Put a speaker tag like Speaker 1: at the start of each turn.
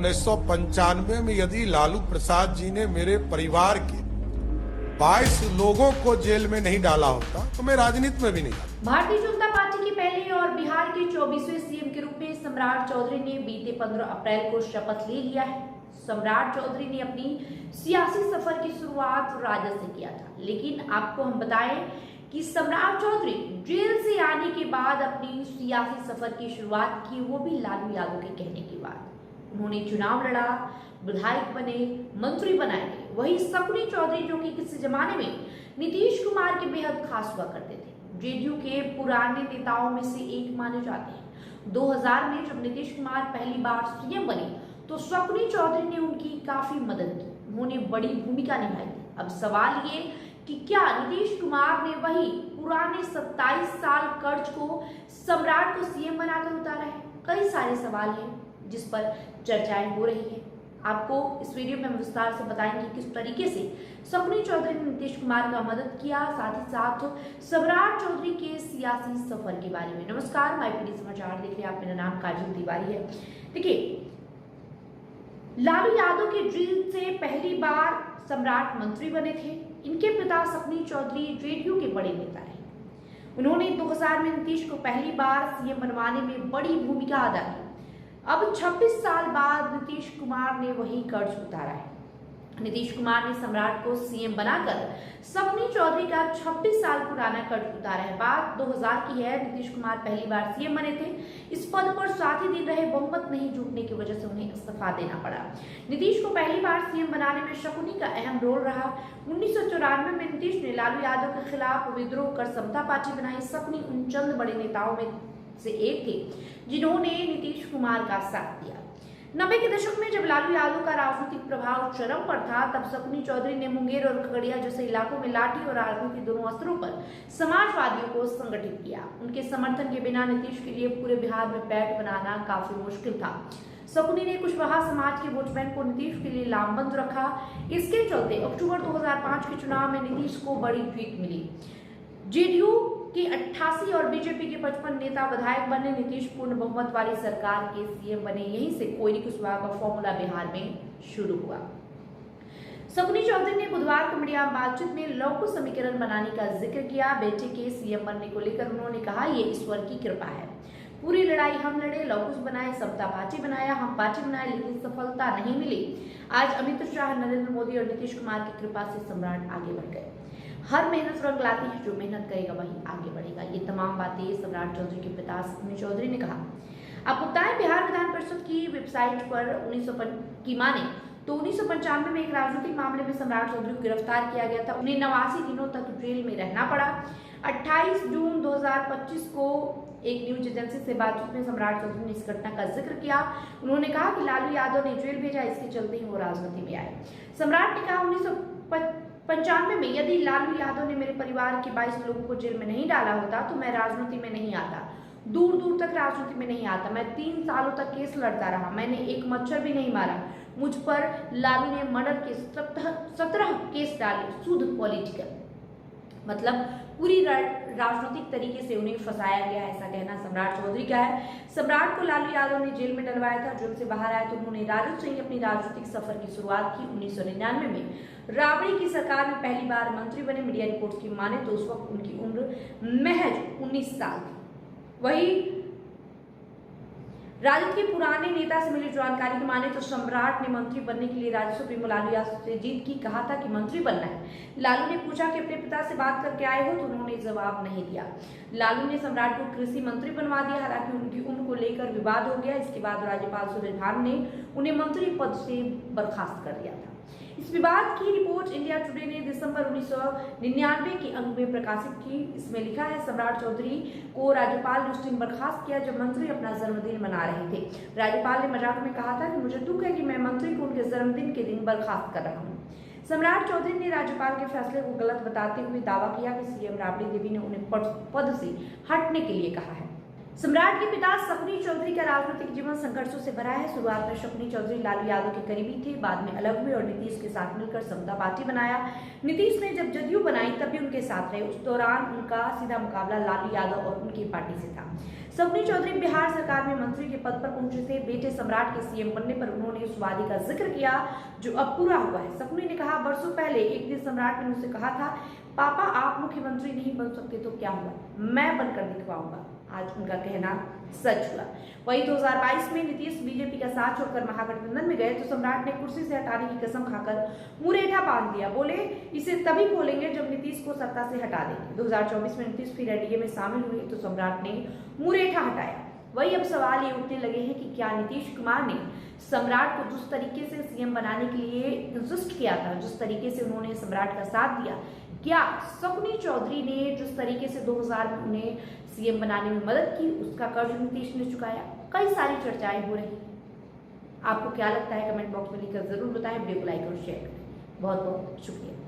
Speaker 1: 1995 में यदि लालू प्रसाद जी ने मेरे परिवार के 22 लोगों को जेल में नहीं डाला होता तो मैं राजनीति में भी नहीं आता।
Speaker 2: भारतीय जनता पार्टी के पहले और बिहार के 24वें सीएम के रूप में सम्राट चौधरी ने बीते 15 अप्रैल को शपथ ले लिया है। सम्राट चौधरी ने अपनी सियासी सफर की शुरुआत राजद से किया था, लेकिन आपको हम बताएं कि सम्राट चौधरी जेल से आने के बाद अपनी सियासी सफर की शुरुआत की, वो भी लालू यादव के कहने के बाद। उन्होंने चुनाव लड़ा, विधायक बने, मंत्री बनाए गए। वही शकुनी चौधरी जो कि किसी जमाने में नीतीश कुमार के बेहद खास हुआ करते थे, जेडीयू के पुराने नेताओं में से एक माने जाते हैं। 2000 में जब नीतीश कुमार पहली बार सीएम बने तो शकुनी चौधरी ने उनकी काफी मदद की, उन्होंने बड़ी भूमिका निभाई थी। अब सवाल ये कि क्या नीतीश कुमार ने वही पुराने 27 साल कर्ज को सम्राट को सीएम बनाकर उतारा है? कई सारे सवाल हैं जिस पर चर्चाएं हो रही है। आपको इस वीडियो में हम विस्तार से बताएंगे किस तरीके से शकुनी चौधरी ने नीतीश कुमार का मदद किया, साथ ही साथ सम्राट चौधरी के सियासी सफर के बारे में। नमस्कार, माईपीडी समाचार देख रहे हैं आप, मेरा नाम काजल तिवारी है। देखिए, लालू यादव के जेल से पहली बार सम्राट मंत्री बने थे। इनके पिता शकुनी चौधरी जेडीयू के बड़े नेता रहे। उन्होंने 2000 में नीतीश को पहली बार सीएम बनवाने में बड़ी भूमिका अदा की। अब 26 साल बाद नीतीश कुमार ने वही कर्ज उतारा है। नीतीश कुमार ने सम्राट को सीएम बनाकर शकुनी चौधरी का 26 साल पुराना कर्ज उतारा है। बात 2000 की है। नीतीश कुमार पहली बार सीएम बने थे। इस पद पर 7 ही दिन रहे, बहुमत नहीं जुटने की वजह से उन्हें इस्तीफा देना पड़ा। नीतीश को पहली बार सीएम बनाने में शकुनी का अहम रोल रहा। 1994 में नीतीश ने लालू यादव के खिलाफ विद्रोह कर समता पार्टी बनाई। शकुनी उन चंद बड़े नेताओं में से एक थे जिन्होंने नीतीश कुमार का साथ दिया। 90 के दशक में जब लालू यादव का राजनीतिक प्रभाव चरम पर था, तब शकुनी चौधरी ने मुंगेर और खगड़िया जैसे इलाकों में लाठी और राजनीति दोनों अस्त्रों पर समाजवादियों को संगठित किया। उनके समर्थन के बिना नीतीश के लिए पूरे बिहार में पैठ बनाना काफी मुश्किल था। शकुनी ने कुशवाहा समाज के वोट बैंक को नीतीश के लिए लामबंद रखा। इसके चलते अक्टूबर 2005 के चुनाव में नीतीश को बड़ी जीत मिली। जेडीयू के 88 और बीजेपी के 55 नेता विधायक बने। नीतीश पूर्ण बहुमत वाली सरकार के सीएम बने। यहीं से कोयरी कुशवाहा का फॉर्मूला बिहार में शुरू हुआ। शकुनी चौधरी ने बुधवार को मीडिया बातचीत में लौकुश समीकरण बनाने का जिक्र किया। बेटे के सीएम बनने को लेकर उन्होंने कहा, ये ईश्वर की कृपा है। पूरी लड़ाई हम लड़े, लौकुश बनाए, समता पार्टी बनाया, हम पार्टी बनाए, लेकिन सफलता नहीं मिली। आज अमित शाह, नरेंद्र मोदी और नीतीश कुमार की कृपा से सम्राट आगे बढ़ गए। हर मेहनत रंग लाती है, जो मेहनत करेगा वही आगे बढ़ेगा। ये तमाम बातें सम्राट चौधरी के पिता शकुनी चौधरी ने कहा। आपको बताएं, बिहार विधान परिषद की वेबसाइट पर 19 की माने तो 1995 में एक राजनीतिक मामले में सम्राट चौधरी को गिरफ्तार किया गया था। उन्हें 89 दिनों तक जेल में रहना पड़ा। 28 जून 2025 को एक न्यूज एजेंसी से बातचीत में सम्राट चौधरी ने इस घटना का जिक्र किया। उन्होंने कहा कि लालू यादव ने जेल भेजा, इसके चलते ही वो राजनीति में आए। सम्राट ने कहा, 1995 में यदि लालू यादव ने मेरे परिवार के 22 लोगों को जेल में नहीं डाला होता तो मैं राजनीति में नहीं आता, दूर दूर तक राजनीति में नहीं आता। मैं 3 सालों तक केस लड़ता रहा, मैंने एक मच्छर भी नहीं मारा। मुझ पर लालू ने मर्डर के 17 केस डाले, शुद्ध पॉलिटिकल, मतलब पूरी राजनीतिक तरीके से उन्हें फंसाया गया, ऐसा कहना सम्राट चौधरी का है। सम्राट को लालू यादव ने जेल में डलवाया था। जेल से बाहर आए तो उन्होंने राजद से ही अपनी राजनीतिक सफर की शुरुआत की। 1999 में राबड़ी की सरकार में पहली बार मंत्री बने। मीडिया रिपोर्ट्स की माने तो उस वक्त उनकी उम्र महज 19 साल थी। वही राजद के पुराने नेता से मिली जानकारी की माने तो सम्राट ने मंत्री बनने के लिए राज्य सुप्रीमो लालू यादव से जीत की, कहा था कि मंत्री बनना है। लालू ने पूछा कि अपने पिता से बात करके आए हो, तो उन्होंने जवाब नहीं दिया। लालू ने सम्राट को कृषि मंत्री बनवा दिया, हालांकि उनकी उम्र को लेकर विवाद हो गया। इसके बाद राज्यपाल सुरेश ने उन्हें मंत्री पद से बर्खास्त कर दिया था। इस विवाद की रिपोर्ट इंडिया टुडे ने दिसंबर 1999 के अंक में प्रकाशित की। इसमें लिखा है, सम्राट चौधरी को राज्यपाल ने उस दिन बर्खास्त किया जब मंत्री अपना जन्मदिन मना रहे थे। राज्यपाल ने मजाक में कहा था कि मुझे दुख है कि मैं मंत्री को उनके जन्मदिन के दिन बर्खास्त कर रहा हूँ। सम्राट चौधरी ने राज्यपाल के फैसले को गलत बताते हुए दावा किया कि सीएम राबड़ी देवी ने उन्हें पद से हटने के लिए कहा है। सम्राट के पिता शकुनी चौधरी का राजनीतिक जीवन संघर्षों से भरा है। शुरुआत में शकुनी चौधरी लालू यादव के करीबी थे, बाद में अलग हुए और नीतीश के साथ मिलकर समता पार्टी बनाया। नीतीश ने जब जदयू बनाई तब भी उनके साथ रहे। उस दौरान उनका सीधा मुकाबला लालू यादव और उनकी पार्टी से था। शकुनी चौधरी बिहार सरकार में मंत्री के पद पर पहुंचे थे। बेटे सम्राट के सीएम बनने पर उन्होंने उस वादे का जिक्र किया जो अब पूरा हुआ है। शकुनी ने कहा, वर्षों पहले एक दिन सम्राट ने मुझसे कहा था, पापा आप मुख्यमंत्री नहीं बन सकते तो क्या हुआ, मैं बनकर दिखवाऊंगा। आज उनका कहना सच हुआ। वही 2022 में नीतीश बीजेपी का साथ छोड़कर महागठबंधन में गए तो सम्राट ने कुर्सी से हटाने की कसम खाकर मुरेठा बांध दिया। बोले इसे तभी खोलेंगे जब नीतीश को सत्ता से हटा देंगे। 2024 में नीतीश फिर एनडीए में शामिल हुए तो सम्राट ने मुरेठा हटाया। वही अब सवाल ये उठने लगे हैं कि क्या नीतीश कुमार ने सम्राट को जिस तरीके से सीएम बनाने के लिए इंसिस्ट किया था, जिस तरीके से उन्होंने सम्राट का साथ दिया, क्या शकुनी चौधरी ने जिस तरीके से 2000 में उन्हें सीएम बनाने में मदद की, उसका कर्ज नीतीश ने चुकाया? कई सारी चर्चाएं हो रही। आपको क्या लगता है कमेंट बॉक्स में लिखकर जरूर बताएं। वीडियो को लाइक और शेयर करें। बहुत बहुत शुक्रिया।